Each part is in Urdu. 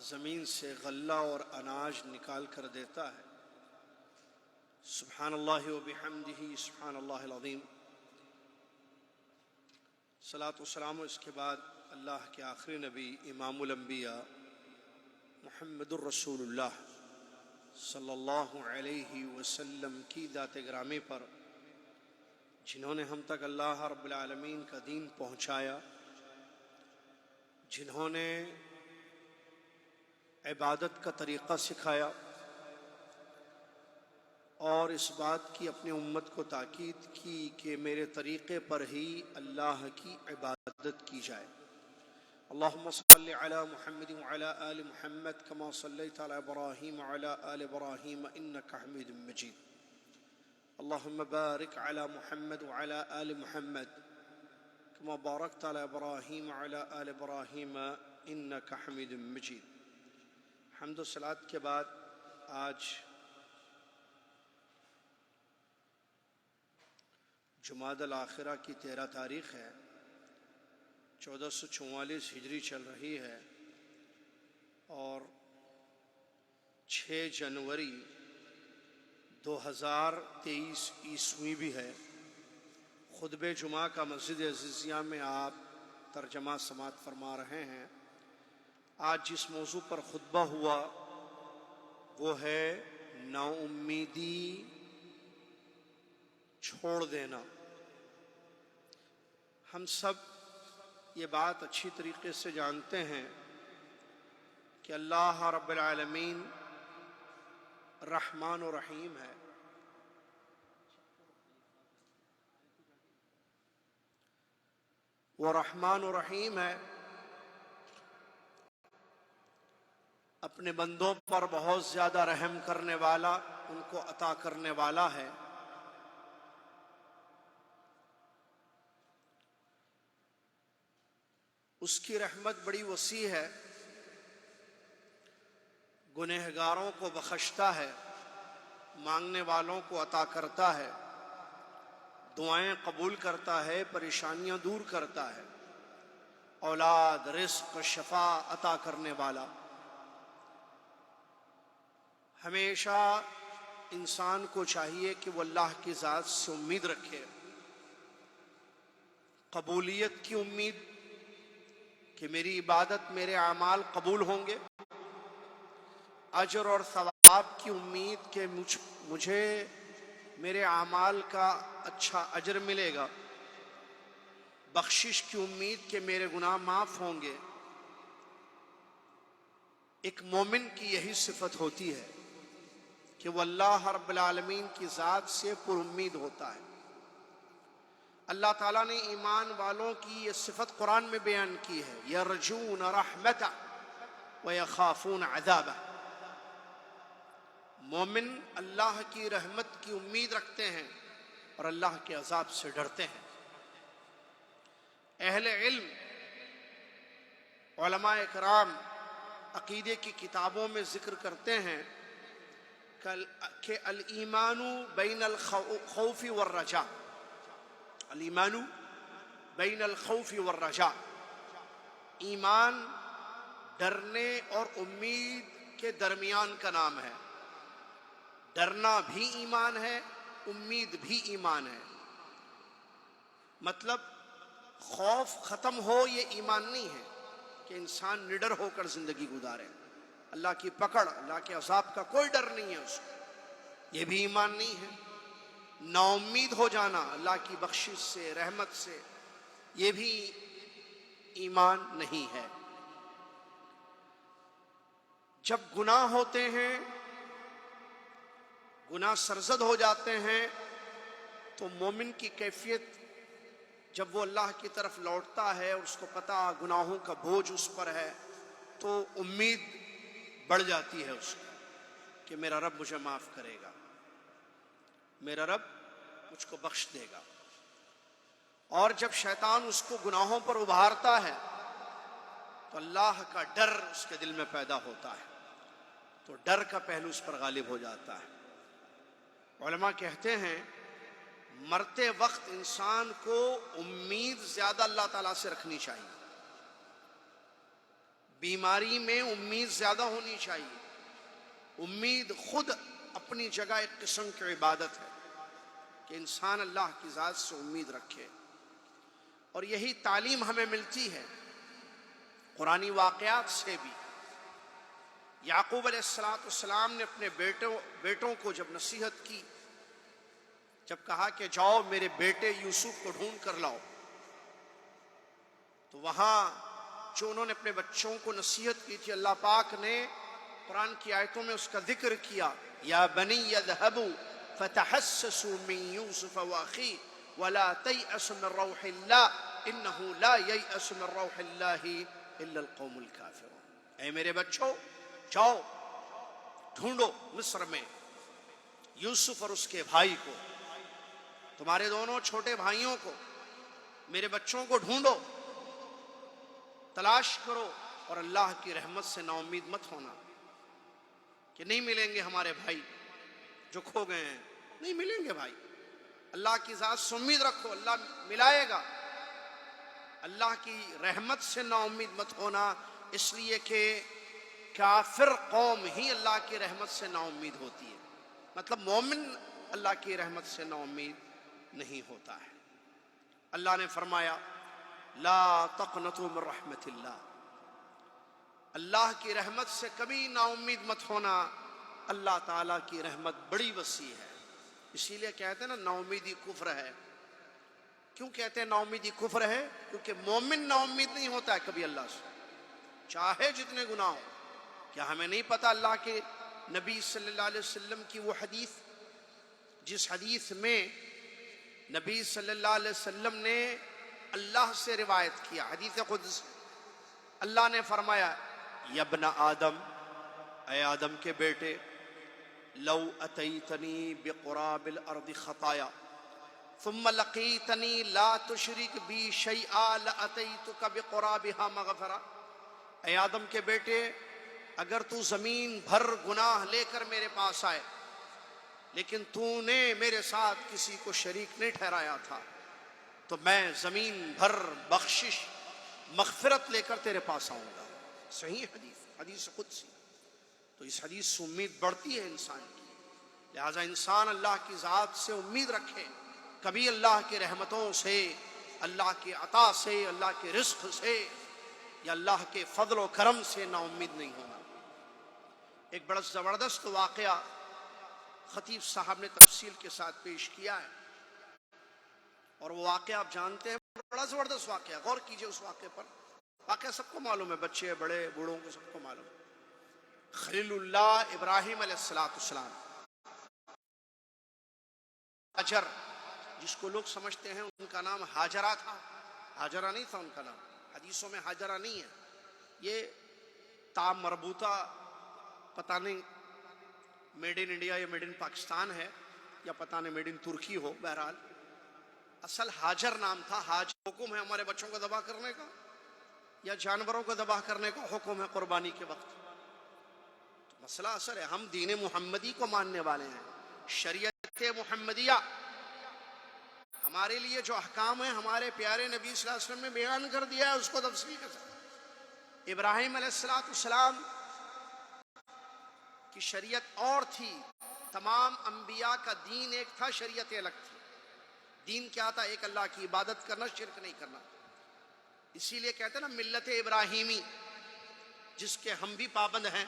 زمین سے غلہ اور اناج نکال کر دیتا ہے۔ سبحان اللہ و بحمدہ، سبحان اللہ العظیم۔ صلاۃ و سلام اس کے بعد اللہ کے آخری نبی امام الانبیاء محمد الرسول اللہ صلی اللہ علیہ وسلم کی ذات گرامی پر، جنہوں نے ہم تک اللہ رب العالمین کا دین پہنچایا، جنہوں نے عبادت کا طریقہ سکھایا اور اس بات کی اپنی امت کو تاکید کی کہ میرے طریقے پر ہی اللہ کی عبادت کی جائے۔ اللہم صلی علی محمد وعلی آل محمد کما صلیت علی ابراہیم وعلی آل ابراہیم انکا حمید مجید۔ اللہم بارک علی محمد وعلی آل محمد کما بارکت علی ابراہیم وعلی آل ابراہیم انکا حمید مجید۔ حمد و صلوات کے بعد آج جمادی الاخرہ کی 13 تاریخ ہے، 1444 ہجری چل رہی ہے اور 6 جنوری 2023 عیسوی بھی ہے۔ خطبہ جمعہ کا مسجد عزیزیہ میں آپ ترجمہ سماعت فرما رہے ہیں۔ آج جس موضوع پر خطبہ ہوا وہ ہے نا امیدی چھوڑ دینا۔ ہم سب یہ بات اچھی طریقے سے جانتے ہیں کہ اللہ رب العالمین رحمان و رحیم ہے۔ وہ رحمان و رحیم ہے، اپنے بندوں پر بہت زیادہ رحم کرنے والا، ان کو عطا کرنے والا ہے۔ اس کی رحمت بڑی وسیع ہے، گنہگاروں کو بخشتا ہے، مانگنے والوں کو عطا کرتا ہے، دعائیں قبول کرتا ہے، پریشانیاں دور کرتا ہے، اولاد، رزق، شفا عطا کرنے والا۔ ہمیشہ انسان کو چاہیے کہ وہ اللہ کی ذات سے امید رکھے، قبولیت کی امید کہ میری عبادت، میرے اعمال قبول ہوں گے، اجر اور ثواب کی امید کہ مجھے میرے اعمال کا اچھا اجر ملے گا، بخشش کی امید کہ میرے گناہ معاف ہوں گے۔ ایک مومن کی یہی صفت ہوتی ہے کہ وہ اللہ رب العالمین کی ذات سے پر امید ہوتا ہے۔ اللہ تعالیٰ نے ایمان والوں کی یہ صفت قرآن میں بیان کی ہے، یرجون رحمتہ ویخافون عذابہ۔ مومن اللہ کی رحمت کی امید رکھتے ہیں اور اللہ کے عذاب سے ڈرتے ہیں۔ اہل علم، علماء کرام عقیدے کی کتابوں میں ذکر کرتے ہیں کہ الایمان بین الخوف والرجاء، الایمان بین الخوف والرجاء، ایمان ڈرنے اور امید کے درمیان کا نام ہے۔ ڈرنا بھی ایمان ہے، امید بھی ایمان ہے۔ مطلب خوف ختم ہو یہ ایمان نہیں ہے کہ انسان نڈر ہو کر زندگی گزارے، اللہ کی پکڑ، اللہ کے عذاب کا کوئی ڈر نہیں ہے اس کو، یہ بھی ایمان نہیں ہے۔ نا امید ہو جانا اللہ کی بخشش سے، رحمت سے، یہ بھی ایمان نہیں ہے۔ جب گناہ ہوتے ہیں، گناہ سرزد ہو جاتے ہیں، تو مومن کی کیفیت جب وہ اللہ کی طرف لوٹتا ہے اور اس کو پتہ گناہوں کا بوجھ اس پر ہے، تو امید بڑھ جاتی ہے اس کو کہ میرا رب مجھے معاف کرے گا، میرا رب مجھ کو بخش دے گا۔ اور جب شیطان اس کو گناہوں پر ابھارتا ہے تو اللہ کا ڈر اس کے دل میں پیدا ہوتا ہے، تو ڈر کا پہلو اس پر غالب ہو جاتا ہے۔ علماء کہتے ہیں مرتے وقت انسان کو امید زیادہ اللہ تعالیٰ سے رکھنی چاہیے۔ بیماری میں امید زیادہ ہونی چاہیے۔ امید خود اپنی جگہ ایک قسم کی عبادت ہے کہ انسان اللہ کی ذات سے امید رکھے، اور یہی تعلیم ہمیں ملتی ہے قرآنی واقعات سے بھی۔ یعقوب علیہ السلام نے اپنے بیٹوں کو جب نصیحت کی، جب کہا کہ جاؤ میرے بیٹے یوسف کو ڈھونڈ کر لاؤ، تو وہاں جو انہوں نے اپنے بچوں کو نصیحت کی تھی، اللہ پاک نے قرآن کی آیتوں میں اس کا ذکر کیا، یا بنی اذهبوا فتحسسوا من یوسف واخیہ ولا تیأسوا من روح اللہ انہ لا ییأس من روح اللہ الا القوم الکافرون۔ اے میرے بچوں، جاؤ ڈھونڈو مصر میں یوسف اور اس کے بھائی کو، تمہارے دونوں چھوٹے بھائیوں کو، میرے بچوں کو ڈھونڈو، تلاش کرو، اور اللہ کی رحمت سے نا امید مت ہونا کہ نہیں ملیں گے ہمارے بھائی جو کھو گئے ہیں، نہیں ملیں گے بھائی۔ اللہ کی ذات سے امید رکھو، اللہ ملائے گا۔ اللہ کی رحمت سے نا امید مت ہونا، اس لیے کہ کافر قوم ہی اللہ کی رحمت سے نا امید ہوتی ہے، مطلب مومن اللہ کی رحمت سے نا امید نہیں ہوتا ہے۔ اللہ نے فرمایا لا تقنطوا من رحمت اللہ، اللہ کی رحمت سے کبھی نا امید مت ہونا، اللہ تعالیٰ کی رحمت بڑی وسیع ہے۔ اسی لیے کہتے ہیں نا نا امیدی کفر ہے۔ کیوں کہتے ہیں نا امیدی کفر ہے؟ کیونکہ مومن نا امید نہیں ہوتا ہے کبھی اللہ سے، چاہے جتنے گناہ ہو۔ کیا ہمیں نہیں پتا اللہ کے نبی صلی اللہ علیہ وسلم کی وہ حدیث، جس حدیث میں نبی صلی اللہ علیہ وسلم نے اللہ سے روایت کیا، حدیث قدس، اللہ نے فرمایا یا ابن آدم، اے آدم کے بیٹے، لو اتیتنی بقراب الارض خطایا ثم لقیتنی لا تشرک بی شیئا لاتیتک بقرابها مغفرہ۔ اے آدم کے بیٹے، اگر تو زمین بھر گناہ لے کر میرے پاس آئے لیکن تو نے میرے ساتھ کسی کو شریک نہیں ٹھہرایا تھا، تو میں زمین بھر بخشش مغفرت لے کر تیرے پاس آؤں گا۔ صحیح حدیث، حدیث قدسی۔ تو اس حدیث سے امید بڑھتی ہے انسان کی، لہٰذا انسان اللہ کی ذات سے امید رکھے، کبھی اللہ کی رحمتوں سے، اللہ کی عطا سے، اللہ کے رزق سے یا اللہ کے فضل و کرم سے نا امید نہیں ہونا۔ ایک بڑا زبردست واقعہ خطیب صاحب نے تفصیل کے ساتھ پیش کیا ہے، اور وہ واقعہ آپ جانتے ہیں، بڑا زبردست واقعہ، غور کیجئے اس واقعے پر۔ واقعہ سب کو معلوم ہے، بچے بڑے بوڑھوں کو سب کو معلوم ہے۔ خلیل اللہ ابراہیم علیہ السلام، ہاجر جس کو لوگ سمجھتے ہیں ان کا نام ہاجرہ تھا، ہاجرہ نہیں تھا ان کا نام، حدیثوں میں ہاجرہ نہیں ہے، یہ تا مربوطہ پتہ نہیں میڈ ان انڈیا یا میڈ ان پاکستان ہے، یا پتہ نہیں میڈ ان ترکی ہو، بہرحال اصل ہاجر نام تھا۔ حاجر حکم ہے ہمارے بچوں کو ذبح کرنے کا یا جانوروں کو ذبح کرنے کا حکم ہے قربانی کے وقت؟ تو مسئلہ اصل ہے، ہم دین محمدی کو ماننے والے ہیں، شریعت محمدیہ، ہمارے لیے جو احکام ہیں ہمارے پیارے نبی صلی اللہ علیہ وسلم نے بیان کر دیا ہے، اس کو تفصیل کے ساتھ۔ ابراہیم علیہ السلام کی شریعت اور تھی، تمام انبیاء کا دین ایک تھا، شریعت الگ تھی۔ دین کیا تھا؟ ایک اللہ کی عبادت کرنا، شرک نہیں کرنا۔ اسی لیے کہتے ہیں نا ملت ابراہیمی، جس کے ہم بھی پابند ہیں،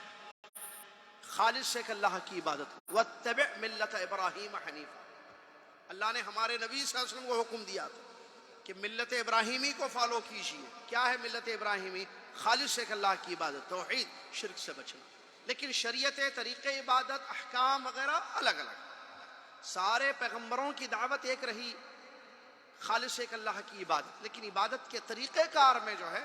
خالص ایک اللہ کی عبادت۔ واتبع ملت ابراہیم حنیفا، اللہ نے ہمارے نبی صلی اللہ علیہ وسلم کو حکم دیا تھا کہ ملت ابراہیمی کو فالو کیجیے۔ کیا ہے ملت ابراہیمی؟ خالص ایک اللہ کی عبادت، توحید، شرک سے بچنا۔ لیکن شریعت، طریقے عبادت، احکام وغیرہ الگ الگ۔ سارے پیغمبروں کی دعوت ایک رہی، خالص ایک اللہ کی عبادت، لیکن عبادت کے طریقہ کار میں جو ہے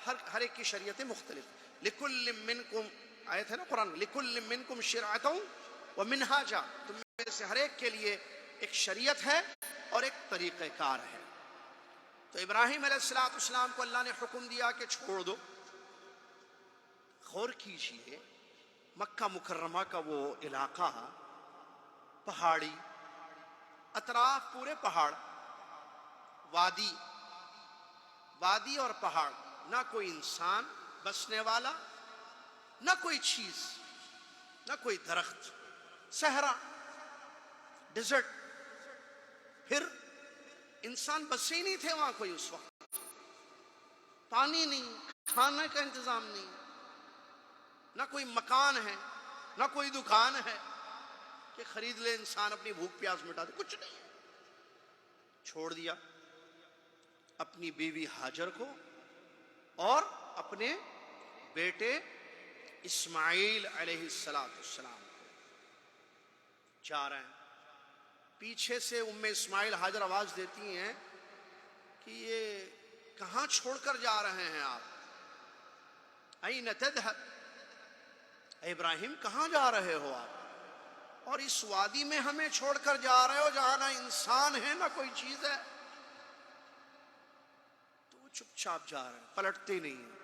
ہر ایک کی شریعتیں مختلف۔ لکل منکم، آیت ہے نا قرآن، لکل منکم شرعۃ ومنہاجا، تم میں سے ہر ایک کے لیے ایک شریعت ہے اور ایک طریقہ کار ہے۔ تو ابراہیم علیہ السلام کو اللہ نے حکم دیا کہ چھوڑ دو۔ غور کیجئے، مکہ مکرمہ کا وہ علاقہ پہاڑی، اطراف پورے پہاڑ، وادی اور پہاڑ، نہ کوئی انسان بسنے والا، نہ کوئی چیز، نہ کوئی درخت، صحرا، ڈیزرٹ. پھر انسان بسے ہی نہیں تھے وہاں کوئی اس وقت. پانی نہیں، کھانے کا انتظام نہیں، نہ کوئی مکان ہے، نہ کوئی دکان ہے کہ خرید لے انسان اپنی بھوک پیاس مٹا دے، کچھ نہیں ہے. چھوڑ دیا اپنی بیوی ہاجر کو اور اپنے بیٹے اسماعیل علیہ السلام کو. جا رہے ہیں، پیچھے سے ام اسماعیل ہاجر آواز دیتی ہیں کہ یہ کہاں چھوڑ کر جا رہے ہیں آپ؟ این تذهب، اے ابراہیم کہاں جا رہے ہو آپ؟ اور اس وادی میں ہمیں چھوڑ کر جا رہے ہو جہاں نہ انسان ہے نہ کوئی چیز ہے. تو وہ چپ چاپ جا رہے ہیں، پلٹتے نہیں ہیں.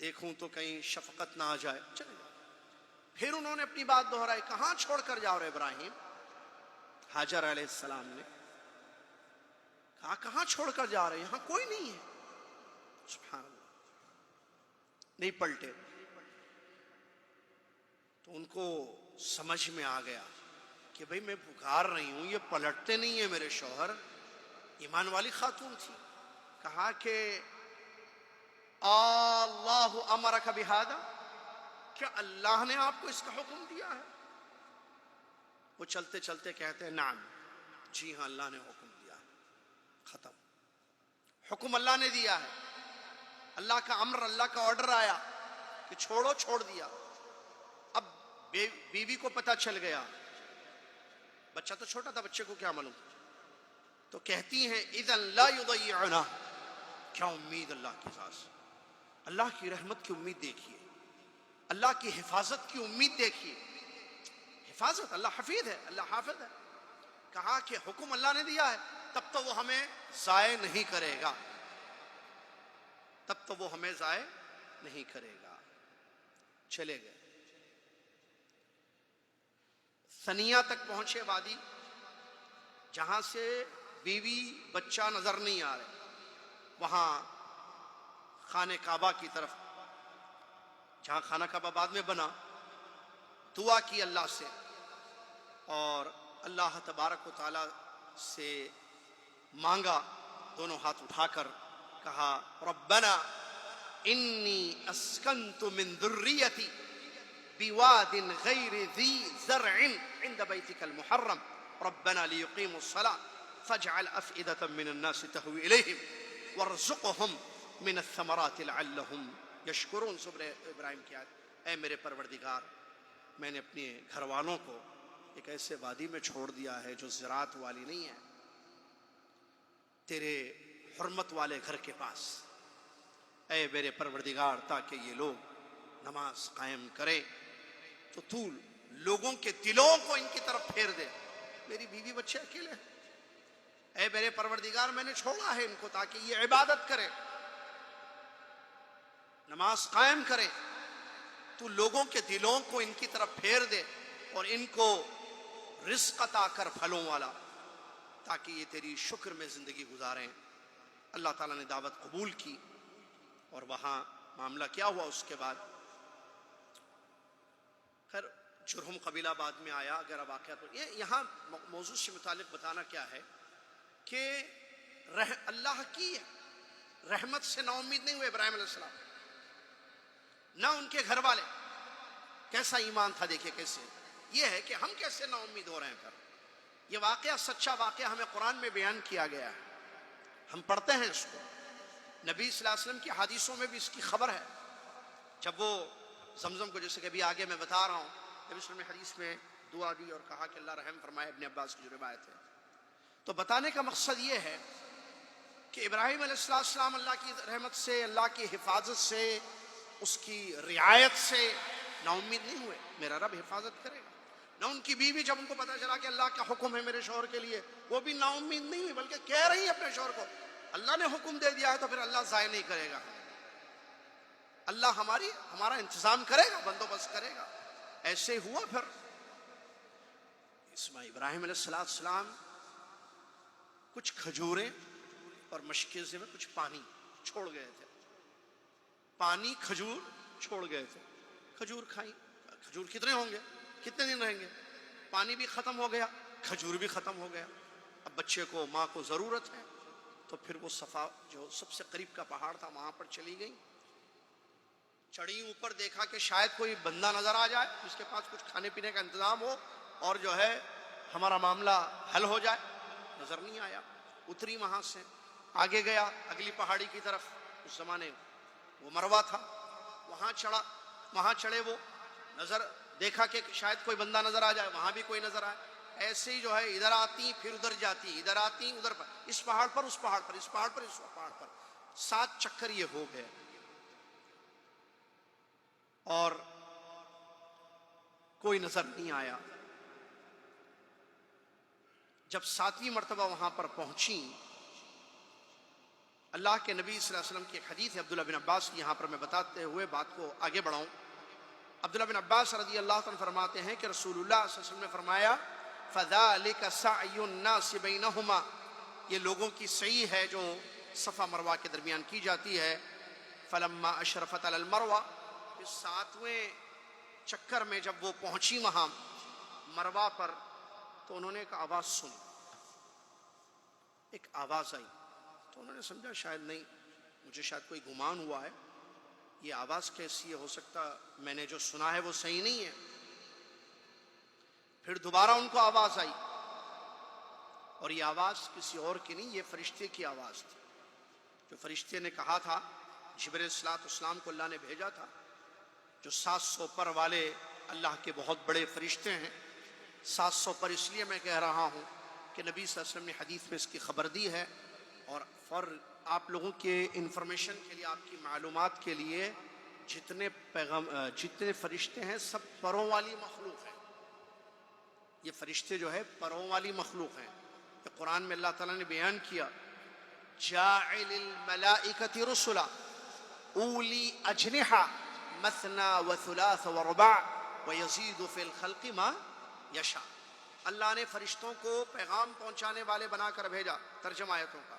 دیکھوں تو کہیں شفقت نہ آ جائے، چلے جاؤ. پھر انہوں نے اپنی بات دہرائی، کہاں چھوڑ کر جاؤ رہے ابراہیم؟ ہاجر علیہ السلام نے کہا کہاں چھوڑ کر جا رہے؟ یہاں کوئی نہیں ہے. سبحان اللہ، نہیں پلٹے. تو ان کو سمجھ میں آ گیا کہ بھئی میں پکار رہی ہوں، یہ پلٹتے نہیں ہیں. میرے شوہر ایمان والی خاتون تھی. کہا کہ اللہ امرک بہذا، کیا اللہ نے آپ کو اس کا حکم دیا ہے؟ وہ چلتے چلتے کہتے ہیں نعم، جی ہاں اللہ نے حکم دیا ہے. ختم. حکم اللہ نے دیا ہے، اللہ کا امر، اللہ کا آرڈر آیا کہ چھوڑو، چھوڑ دیا. اب بیوی کو پتہ چل گیا، بچہ تو چھوٹا تھا، بچے کو کیا معلوم. تو کہتی ہیں اذن لا یضیعنا، کیا امید اللہ کی ذات سے، اللہ کی رحمت کی امید دیکھیے، اللہ کی حفاظت کی امید دیکھیے. حفاظت، اللہ حفیظ ہے، اللہ حافظ ہے. کہا کہ حکم اللہ نے دیا ہے، تب تو وہ ہمیں ضائع نہیں کرے گا، تب تو وہ ہمیں ضائع نہیں کرے گا. چلے گئے. ثنیہ تک پہنچے، وادی جہاں سے بیوی بچہ نظر نہیں آ رہے. وہاں خانہ کعبہ کی طرف، جہاں خانہ کعبہ بعد میں بنا، دعا کی اللہ سے اور اللہ تبارک و تعالی سے مانگا. دونوں ہاتھ اٹھا کر کہا ربنا انی اسکنت من ذریتی بواد غیر ذی زرع عند بیتک المحرم ربنا لیقیموا الصلاة فاجعل افئدة من الناس تهوی الیہم وارزقهم من الثمرات لعلهم یشکرون. سورہ ابراہیم کی آیت. اے میرے پروردگار، میں نے اپنے گھر والوں کو ایک ایسے وادی میں چھوڑ دیا ہے جو زراعت والی نہیں ہے، تیرے حرمت والے گھر کے پاس. اے میرے پروردگار، تاکہ یہ لوگ نماز قائم کریں تو تو لوگوں کے دلوں کو ان کی طرف پھیر دے. میری بیوی بچے اکیلے ہیں، اے میرے پروردگار میں نے چھوڑا ہے ان کو تاکہ یہ عبادت کرے، نماز قائم کرے. تو لوگوں کے دلوں کو ان کی طرف پھیر دے اور ان کو رزق عطا کر پھلوں والا، تاکہ یہ تیری شکر میں زندگی گزاریں. اللہ تعالیٰ نے دعوت قبول کی اور وہاں معاملہ کیا ہوا اس کے بعد. خیر جرہم قبیلہ بعد میں آیا. اگر واقعات یہاں موضوع سے متعلق بتانا کیا ہے کہ اللہ کی رحمت سے نا امید نہیں ہوئے ابراہیم علیہ السلام، نہ ان کے گھر والے. کیسا ایمان تھا دیکھیں کیسے. یہ ہے کہ ہم کیسے نا امید ہو رہے ہیں. پھر یہ واقعہ سچا واقعہ ہمیں قرآن میں بیان کیا گیا ہے، ہم پڑھتے ہیں اس کو. نبی صلی اللہ علیہ وسلم کی حدیثوں میں بھی اس کی خبر ہے. جب وہ زمزم کو، جیسے کہ ابھی آگے میں بتا رہا ہوں، نبی صلی اللہ علیہ وسلم نے حدیث میں دعا دی اور کہا کہ اللہ رحم فرمائے. ابن عباس کی جو روایت ہے. تو بتانے کا مقصد یہ ہے کہ ابراہیم علیہ السلام اللہ کی رحمت سے، اللہ کی حفاظت سے، اس کی رعایت سے نا امید نہیں ہوئے. میرا رب حفاظت کرے گا. نہ ان کی بیوی جب ان کو پتا چلا کہ اللہ کا حکم ہے میرے شوہر کے لیے، وہ بھی نا امید نہیں ہوئی، بلکہ کہہ رہی ہیں اپنے شوہر کو اللہ نے حکم دے دیا ہے تو پھر اللہ ضائع نہیں کرے گا، اللہ ہمارا انتظام کرے گا، بندوبست کرے گا. ایسے ہوا. پھر ابراہیم علیہ السلام کچھ کھجوریں اور مشکیزے میں کچھ پانی چھوڑ گئے تھے. پانی کھجور چھوڑ گئے تھے، کھجور کھائی، کھجور کتنے ہوں گے، کتنے دن رہیں گے، پانی بھی ختم ہو گیا، کھجور بھی ختم ہو گیا، اب بچے کو ماں کو ضرورت ہے، تو پھر وہ صفا جو سب سے قریب کا پہاڑ تھا وہاں پر چلی گئی، چڑھی اوپر، دیکھا کہ شاید کوئی بندہ نظر آ جائے جس کے پاس کچھ کھانے پینے کا انتظام ہو اور جو ہے ہمارا معاملہ حل ہو جائے، نظر نہیں آیا، اتری وہاں سے آگے گیا اگلی پہاڑی کی طرف، اس زمانے وہ مروہ تھا، وہاں چڑھا، وہاں چڑھے وہ، نظر دیکھا کہ شاید کوئی بندہ نظر آ جائے، وہاں بھی کوئی نظر آئے، ایسے ہی جو ہے ادھر آتی پھر ادھر جاتی، ادھر آتی ادھر پر، اس پہاڑ پر اس پہاڑ پر، اس پہاڑ پر اس پہاڑ پر، 7 چکر یہ ہو گئے، اور کوئی نظر نہیں آیا۔ جب 7ویں مرتبہ وہاں پر پہنچی، اللہ کے نبی صلی اللہ علیہ وسلم کی ایک حدیث ہے عبداللہ بن عباس کی، یہاں پر میں بتاتے ہوئے بات کو آگے بڑھاؤں۔ عبداللہ بن عباس رضی اللہ عنہ فرماتے ہیں کہ رسول اللہ صلی اللہ علیہ وسلم نے فرمایا فَذَلِكَ سَعْيُ النَّاسِ بَيْنَهُمَا، یہ لوگوں کی سعی ہے جو صفا مروہ کے درمیان کی جاتی ہے۔ فَلَمَّا أَشْرَفَتْ عَلَى الْمَرْوَةِ، اس 7ویں چکر میں جب وہ پہنچی وہاں مروہ پر، تو انہوں نے ایک آواز سنی، ایک آواز آئی، تو انہوں نے سمجھا شاید نہیں، مجھے شاید کوئی گمان ہوا ہے، یہ آواز کیسی ہے، ہو سکتا میں نے جو سنا ہے وہ صحیح نہیں ہے۔ پھر دوبارہ ان کو آواز آئی، اور یہ آواز کسی اور کی نہیں، یہ فرشتے کی آواز تھی، جو فرشتے نے کہا تھا، جبرائیل علیہ السلام کو اللہ نے بھیجا تھا، جو 700 پر والے اللہ کے بہت بڑے فرشتے ہیں۔ 700 پر اس لیے میں کہہ رہا ہوں کہ نبی صلی اللہ علیہ وسلم نے حدیث میں اس کی خبر دی ہے، اور آپ لوگوں کے انفارمیشن کے لیے، آپ کی معلومات کے لیے، جتنے فرشتے ہیں سب پروں والی مخلوق ہیں، یہ فرشتے جو ہے پروں والی مخلوق ہیں، کہ قرآن میں اللہ تعالیٰ نے بیان کیا جاعل الملائکۃ رسلا اولی اجنحہ مثنی وثلاث ورباع ویزید فی الخلق ما یشاء، اللہ نے فرشتوں کو پیغام پہنچانے والے بنا کر بھیجا، ترجمہ آیتوں کا،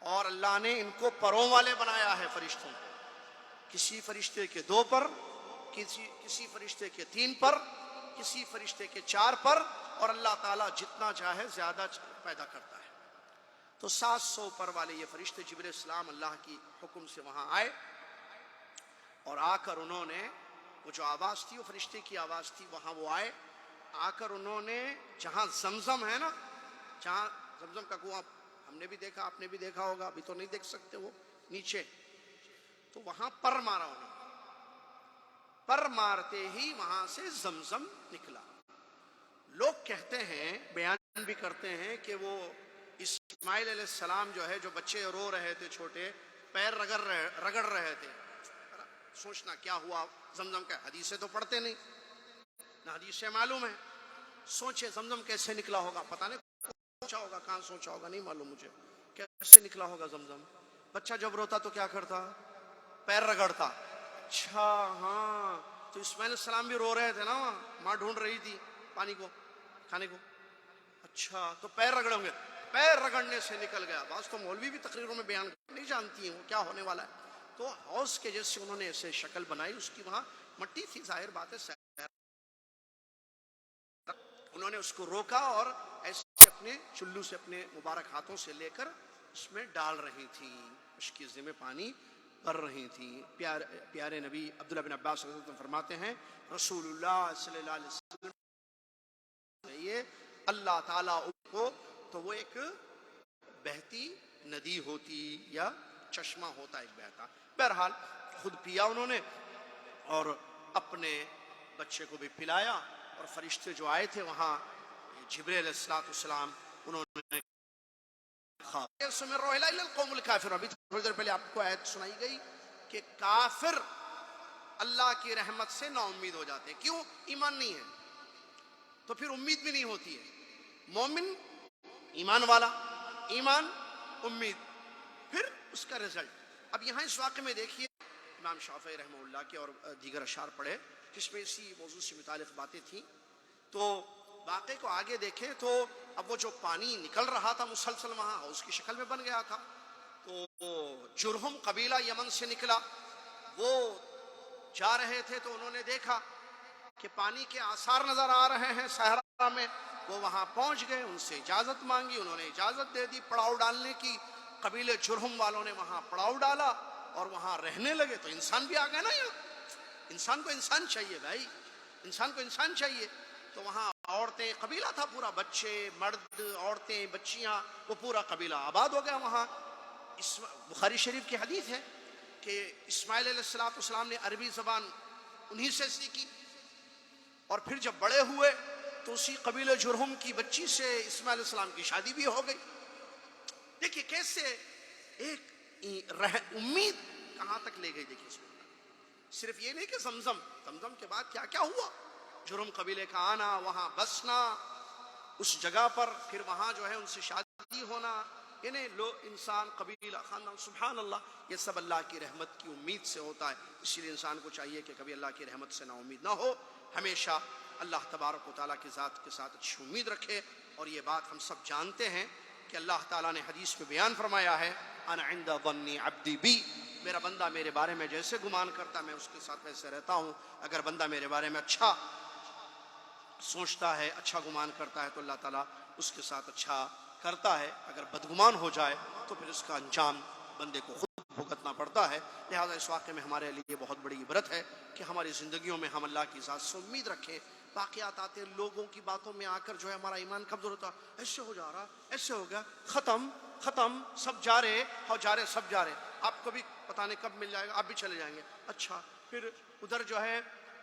اور اللہ نے ان کو پروں والے بنایا ہے فرشتوں کو، کسی فرشتے کے 2 پر، کسی فرشتے کے 3 پر، کسی فرشتے کے 4 پر، اور اللہ تعالیٰ جتنا چاہے زیادہ پیدا کرتا ہے۔ تو 700 پر والے یہ فرشتے جبرائیل السلام اللہ کی حکم سے وہاں آئے، اور آ کر انہوں نے، وہ جو آواز تھی وہ فرشتے کی آواز تھی، وہاں وہ آئے، آ کر انہوں نے جہاں زمزم ہے نا، جہاں زمزم کا کنواں ہم نے بھی دیکھا، آپ نے بھی دیکھا ہوگا، ابھی تو نہیں دیکھ سکتے وہ نیچے، تو وہاں پر مارا انہوں نے، پر مارتے ہی وہاں سے زمزم نکلا۔ لوگ کہتے ہیں، بیان بھی کرتے ہیں کہ وہ اسماعیل علیہ السلام جو ہے، جو بچے رو رہے تھے چھوٹے، پیر رگڑ رہے تھے، سوچنا کیا ہوا زمزم کا، حدیثیں تو پڑھتے نہیں، نہ حدیثیں معلوم ہے، سوچے زمزم کیسے نکلا ہوگا، پتہ نہیں سوچا ہوگا، کہاں سوچا ہوگا نہیں معلوم مجھے، کیسے نکلا ہوگا زمزم۔ بچہ جب روتا تو کیا کرتا، پیر رگڑتا، اچھا ہاں، تو اسماعیل علیہ السلام بھی رو رہے تھے نا، ماں ڈھونڈ رہی تھی پانی کو، کھانے کو، اچھا تو پیر رگڑیں گے، پیر رگڑنے سے نکل گیا۔ بعض تو مولوی بھی تقریروں میں بیان نہیں جانتی ہیں وہ کیا ہونے والا ہے، تو حوض کے جیسے انہوں نے ایسے شکل بنائی، اس کی وہاں مٹی تھی، ظاہر بات ہے، انہوں نے اس کو روکا اور ایسے اپنے چلو سے اپنے مبارک ہاتھوں سے لے کر اس میں ڈال رہی تھی، اشکیزے میں پانی کر رہی تھی۔ پیارے نبی عبداللہ بن عباس رضی اللہ عنہ فرماتے ہیں رسول اللہ صلی اللہ علیہ وسلم یہ اللہ تعالیٰ کو، تو وہ ایک بہتی ندی ہوتی یا چشمہ ہوتا ایک بہتا، بہرحال خود پیا انہوں نے اور اپنے بچے کو بھی پلایا، اور فرشتے جو آئے تھے وہاں جبرائیل علیہ السلام، انہوں نے القوم الکافر، ابھی تھوڑی دیر پہلے آپ کو آیت سنائی گئی کہ کافر اللہ کی رحمت سے نا امید ہو جاتے ہیں، کیوں؟ ایمان نہیں ہے، تو پھر امید بھی نہیں ہوتی ہے۔ مومن ایمان والا، ایمان امید، پھر اس کا رزلٹ۔ اب یہاں اس واقعے میں دیکھیے امام شافعی رحمہ اللہ کے اور دیگر اشعار پڑھے جس میں اسی موضوع سے متعلق باتیں تھیں، تو واقعے کو آگے دیکھیں تو اب وہ جو پانی نکل رہا تھا مسلسل وہاں اس کی شکل میں بن گیا تھا، تو جرہم قبیلہ یمن سے نکلا، وہ جا رہے تھے تو انہوں نے دیکھا کہ پانی کے آثار نظر آ رہے ہیں صحرا میں. وہ وہاں پہنچ گئے, ان سے اجازت مانگی, انہوں نے اجازت دے دی پڑاؤ ڈالنے کی. قبیلے جرہم والوں نے وہاں پڑاؤ ڈالا اور وہاں رہنے لگے. تو انسان بھی آ گئے نا یہاں, انسان کو انسان چاہیے بھائی, انسان کو انسان چاہیے. تو وہاں عورتیں, قبیلہ تھا پورا, بچے, مرد, عورتیں, بچیاں, وہ پورا قبیلہ آباد ہو گیا وہاں. بخاری شریف کی حدیث ہے کہ اسماعیل علیہ السلام نے عربی زبان انہی سے سیکھی, اور پھر جب بڑے ہوئے تو اسی قبیلہ جرہم کی بچی سے اسماعیل علیہ السلام کی شادی بھی ہو گئی. دیکھیے کیسے ایک امید کہاں تک لے گئی. دیکھیے صرف یہ نہیں کہ زمزم کے بعد کیا کیا ہوا. جرہم قبیلے کا آنا, وہاں بسنا اس جگہ پر, پھر وہاں جو ہے ان سے شادی ہونا, یعنی لوگ, انسان, قبیلہ, خاندان, سبحان اللہ, یہ سب اللہ کی رحمت کی امید سے ہوتا ہے. اسی لیے انسان کو چاہیے کہ کبھی اللہ کی رحمت سے نا امید نہ ہو, ہمیشہ اللہ تبارک و تعالیٰ کی ذات کے ساتھ اچھی امید رکھے. اور یہ بات ہم سب جانتے ہیں کہ اللہ تعالیٰ نے حدیث میں بیان فرمایا ہے, انا عند ظن عبدی بی, میرا بندہ میرے بارے میں جیسے گمان کرتا میں اس کے ساتھ ویسے رہتا ہوں. اگر بندہ میرے بارے میں اچھا سوچتا ہے, اچھا گمان کرتا ہے, تو اللہ تعالیٰ اس کے ساتھ اچھا کرتا ہے. اگر بدگمان ہو جائے تو پھر اس کا انجام بندے کو خود بھگتنا پڑتا ہے. لہٰذا اس واقعے میں ہمارے لیے بہت بڑی عبرت ہے کہ ہماری زندگیوں میں ہم اللہ کی ذات سے امید رکھیں. واقعات آتے ہیں, لوگوں کی باتوں میں آ کر جو ہے ہمارا ایمان کمزور ہوتا, ایسے ہو جا رہا, ایسے ہو گیا, ختم, سب جا رہے, سب جا رہے. آپ کو بھی پتہ نہیں کب مل جائے گا, آپ بھی چلے جائیں گے. اچھا, پھر ادھر جو ہے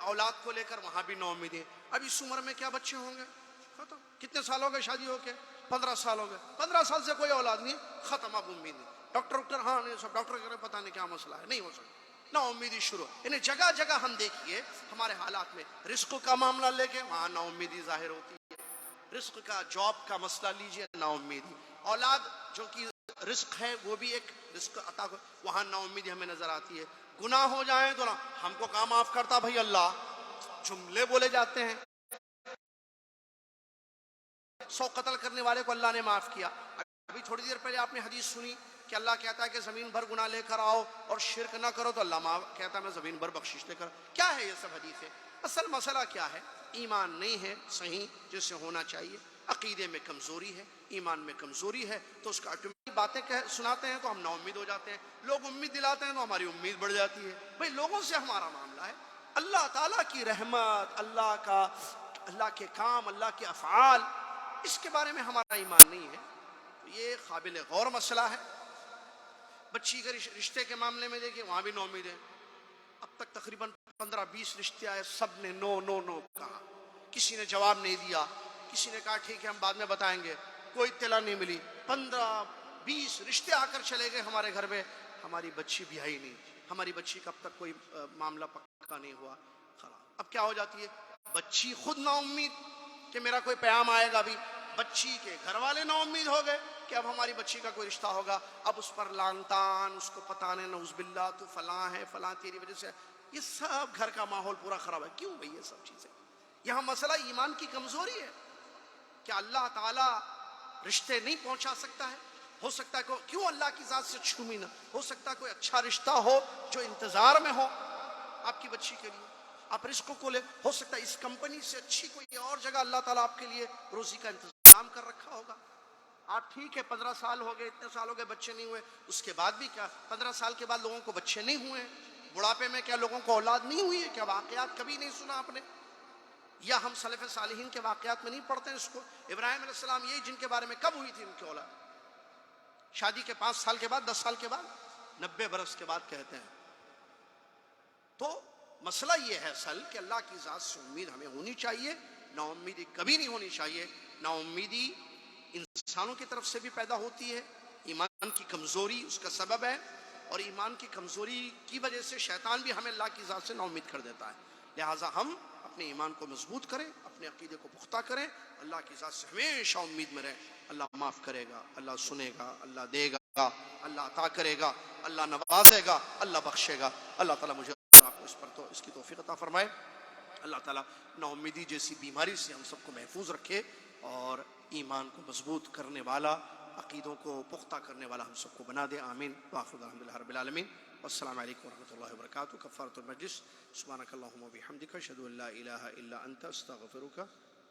اولاد کو لے کر وہاں بھی نا امیدیں. اب اس عمر میں کیا بچے ہوں گے, ختم. کتنے سال ہو گئے شادی ہو کے, 15 سال ہو گئے, 15 سال سے کوئی اولاد نہیں, ختم. اب امید نہیں. ڈاکٹر ہاں نہیں, سب ڈاکٹر کہہ رہے پتہ نہیں کیا مسئلہ ہے, نہیں ہو سکتا. نا امیدی شروع, یعنی جگہ جگہ ہم دیکھیے ہمارے حالات میں, رزق کا معاملہ لے کے وہاں نا امیدی ظاہر ہوتی ہے. رزق کا, جاب کا مسئلہ لیجئے, نا امیدی. اولاد جو کہ رزق ہے وہ بھی ایک رزق عطا, وہاں نا امیدی ہمیں نظر آتی ہے. گناہ ہو جائیں تو ہم کو کہاں معاف کرتا بھائی اللہ, جملے بولے جاتے ہیں. 100 قتل کرنے والے کو اللہ نے معاف کیا. ابھی تھوڑی دیر پہلے آپ نے حدیث سنی کہ اللہ کہتا ہے کہ زمین بھر گناہ لے کر آؤ اور شرک نہ کرو, تو اللہ معاف کہتا ہے میں زمین بھر بخشش لے کر. کیا ہے یہ سب حدیثیں؟ اصل مسئلہ کیا ہے, ایمان نہیں ہے صحیح جیسے ہونا چاہیے, عقیدے میں کمزوری ہے, ایمان میں کمزوری ہے, تو اس کا باتیں سناتے ہیں تو ہم نا امید ہو جاتے ہیں. لوگ امید دلاتے ہیں تو ہماری امید بڑھ جاتی ہے. بھئی لوگوں سے ہمارا معاملہ ہے, اللہ تعالیٰ کی رحمت, اللہ کے کام, اللہ کے افعال, اس کے بارے میں ہمارا ایمان نہیں ہے. یہ قابل غور مسئلہ ہے. بچی کے رشتے کے معاملے میں دیکھیں, وہاں بھی نا امید ہے. اب تک تقریباً 15-20 رشتے آئے, سب نے نو کہا, کسی نے جواب نہیں دیا, کسی نے کہا ٹھیک ہے ہم بعد میں بتائیں گے, کوئی اطلاع نہیں ملی. 15-20 رشتے آ کر چلے گئے ہمارے گھر میں, ہماری بچی بھی آئی نہیں, ہماری بچی کا اب تک کوئی معاملہ پکا نہیں ہوا. خراب. اب کیا ہو جاتی ہے, بچی خود نا امید کہ میرا کوئی پیام آئے گا. بھی بچی کے گھر والے نا امید ہو گئے کہ اب ہماری بچی کا کوئی رشتہ ہوگا. اب اس پر لعن طعن, اس کو پتہ نہیں, نعوذ باللہ تو فلاں ہے, فلاں تیری وجہ سے. یہ سب گھر کا ماحول پورا خراب ہے. کیوں بھئی یہ سب چیزیں؟ یہاں مسئلہ ایمان کی کمزوری ہے. کیا اللہ تعالیٰ رشتے نہیں پہنچا سکتا ہے؟ ہو سکتا ہے کیوں اللہ کی ذات سے چھومی نہ ہو سکتا ہے کوئی اچھا رشتہ ہو جو انتظار میں ہو آپ کی بچی کے لیے, آپ رزق کو لے, ہو سکتا ہے اس کمپنی سے اچھی کوئی اور جگہ اللہ تعالیٰ آپ کے لیے روزی کا انتظام کر رکھا ہوگا. آپ ٹھیک ہے 15 سال ہو گئے, اتنے سال ہو گئے, بچے نہیں ہوئے, اس کے بعد بھی کیا 15 سال کے بعد لوگوں کو بچے نہیں ہوئے, بڑھاپے میں کیا لوگوں کو اولاد نہیں ہوئی ہے؟ کیا واقعات کبھی نہیں سنا آپ نے؟ یا ہم سلف صالحین کے واقعات میں نہیں پڑھتے ہیں اس کو؟ ابراہیم علیہ السلام یہی جن کے بارے میں کب ہوئی تھی ان کی اولاد؟ شادی کے 5 سال کے بعد, 10 سال کے بعد, 90 برس کے بعد کہتے ہیں. تو مسئلہ یہ ہے اصل کہ اللہ کی ذات سے امید ہمیں ہونی چاہیے, نا امیدی کبھی نہیں ہونی چاہیے. نا امیدی انسانوں کی طرف سے بھی پیدا ہوتی ہے, ایمان کی کمزوری اس کا سبب ہے, اور ایمان کی کمزوری کی وجہ سے شیطان بھی ہمیں اللہ کی ذات سے نا امید کر دیتا ہے. لہٰذا ہم اپنے ایمان کو مضبوط کریں, اپنے عقیدے کو پختہ کریں, اللہ کی ذات سے ہمیشہ امید میں رہیں. اللہ معاف کرے گا, اللہ سنے گا, اللہ دے گا, اللہ عطا کرے گا, اللہ نوازے گا, اللہ بخشے گا. اللہ تعالیٰ مجھے آپ کو اس پر تو اس کی توفیق عطا فرمائے. اللہ تعالیٰ نا امیدی جیسی بیماری سے ہم سب کو محفوظ رکھے اور ایمان کو مضبوط کرنے والا, عقیدوں کو پختہ کرنے والا ہم سب کو بنا دے. آمین. وآخر دعوانا الحمدللہ رب العالمین. والسلام علیکم ورحمۃ اللہ وبرکاتہ. کفارۃ المجلس: سبحانک اللہم وبحمدک، اشہد ان لا الہ الا انت، استغفرک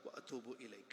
واتوب الیک.